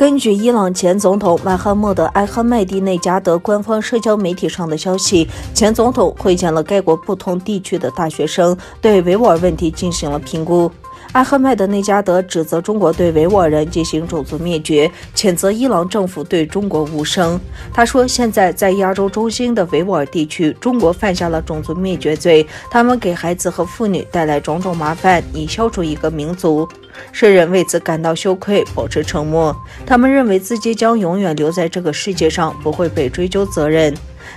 根据伊朗前总统马哈默德·艾哈迈蒂内加德官方社交媒体上的消息，前总统会见了该国不同地区的大学生，对维吾尔问题进行了评估。艾哈迈德内加德指责中国对维吾尔人进行种族灭绝，谴责伊朗政府对中国无声。他说，现在在亚洲中心的维吾尔地区，中国犯下了种族灭绝罪，他们给孩子和妇女带来种种麻烦，以消除一个民族。世人为此感到羞愧，保持沉默。他们认为自己将永远留在这个世界上，不会被追究责任。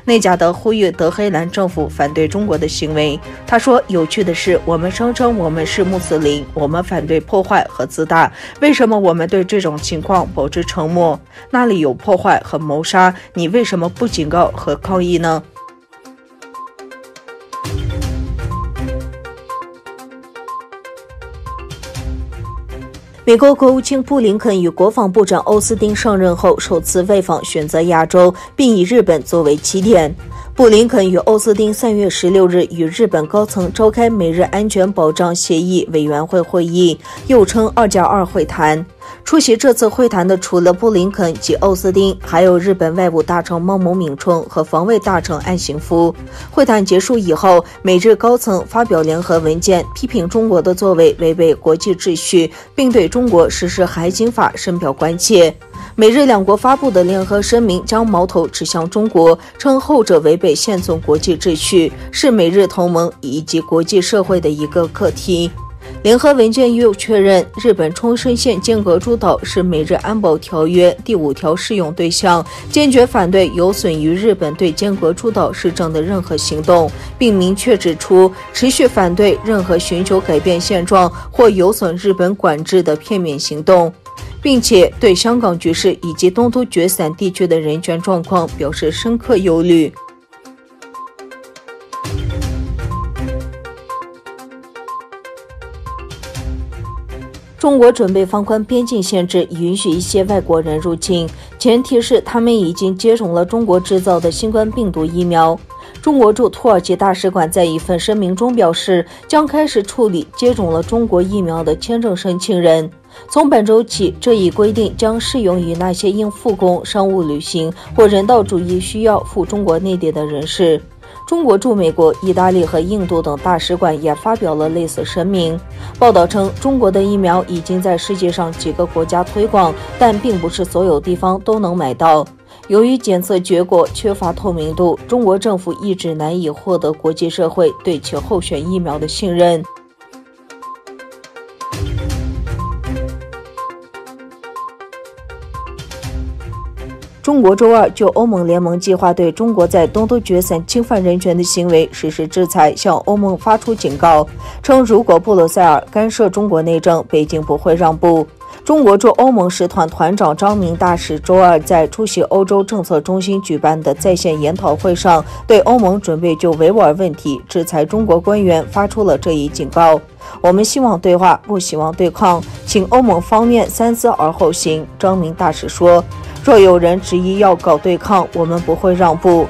内加德呼吁德黑兰政府反对中国的行为。他说，有趣的是，我们声称我们是穆斯林，我们反对破坏和自大，为什么我们对这种情况保持沉默？那里有破坏和谋杀，你为什么不警告和抗议呢？美国国务卿布林肯与国防部长奥斯汀上任后首次外访选择亚洲，并以日本作为起点。布林肯与奥斯汀3月16日与日本高层召开美日安全保障协议委员会会议，又称2+2会谈。出席这次会谈的除了布林肯及奥斯汀，还有日本外务大臣茂木敏充和防卫大臣岸信夫。会谈结束以后，美日高层发表联合文件，批评中国的作为违背国际秩序，并对中国实施海警法深表关切。美日两国发布的联合声明将矛头指向中国，称后者违背现存国际秩序，是美日同盟以及国际社会的一个课题。联合文件又确认，日本冲绳县尖阁诸岛是美日安保条约第5条适用对象，坚决反对有损于日本对尖阁诸岛施政的任何行动，并明确指出，持续反对任何寻求改变现状或有损日本管制的片面行动，并且对香港局势以及东突厥散地区的人权状况表示深刻忧虑。中国准备放宽边境限制，允许一些外国人入境，前提是他们已经接种了中国制造的新冠病毒疫苗。中国驻土耳其大使馆在一份声明中表示，将开始处理接种了中国疫苗的签证申请人。从本周起，这一规定将适用于那些因复工、商务旅行或人道主义需要赴中国内地的人士。中国驻美国、意大利和印度等大使馆也发表了类似声明。报道称，中国的疫苗已经在世界上几个国家推广，但并不是所有地方都能买到。由于检测结果缺乏透明度，中国政府一直难以获得国际社会对其候选疫苗的信任。中国周二就欧盟联盟计划对中国在东突厥散侵犯人权的行为实施制裁，向欧盟发出警告，称如果布鲁塞尔干涉中国内政，北京不会让步。中国驻欧盟使团团长张明大使周二在出席欧洲政策中心举办的在线研讨会上，对欧盟准备就维吾尔问题制裁中国官员发出了这一警告。我们希望对话，不希望对抗，请欧盟方面三思而后行，张明大使说。若有人执意要搞对抗，我们不会让步。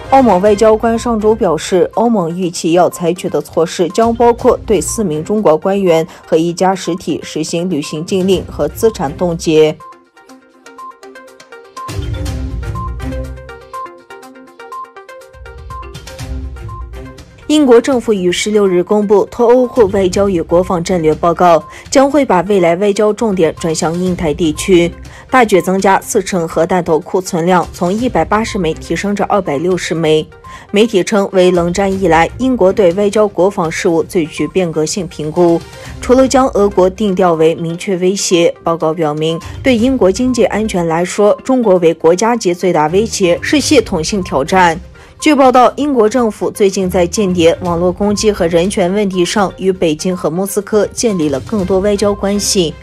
欧盟外交官上周表示，欧盟预期要采取的措施将包括对4名中国官员和1家实体实行旅行禁令和资产冻结。英国政府于16日公布脱欧后外交与国防战略报告，将会把未来外交重点转向印太地区，大举增加4成核弹头库存量，从180枚提升至260枚。媒体称为冷战以来英国对外交国防事务最具变革性评估。除了将俄国定调为明确威胁，报告表明，对英国经济安全来说，中国为国家级最大威胁，是系统性挑战。据报道，英国政府最近在间谍、网络攻击和人权问题上与北京和莫斯科建立了更多外交关系。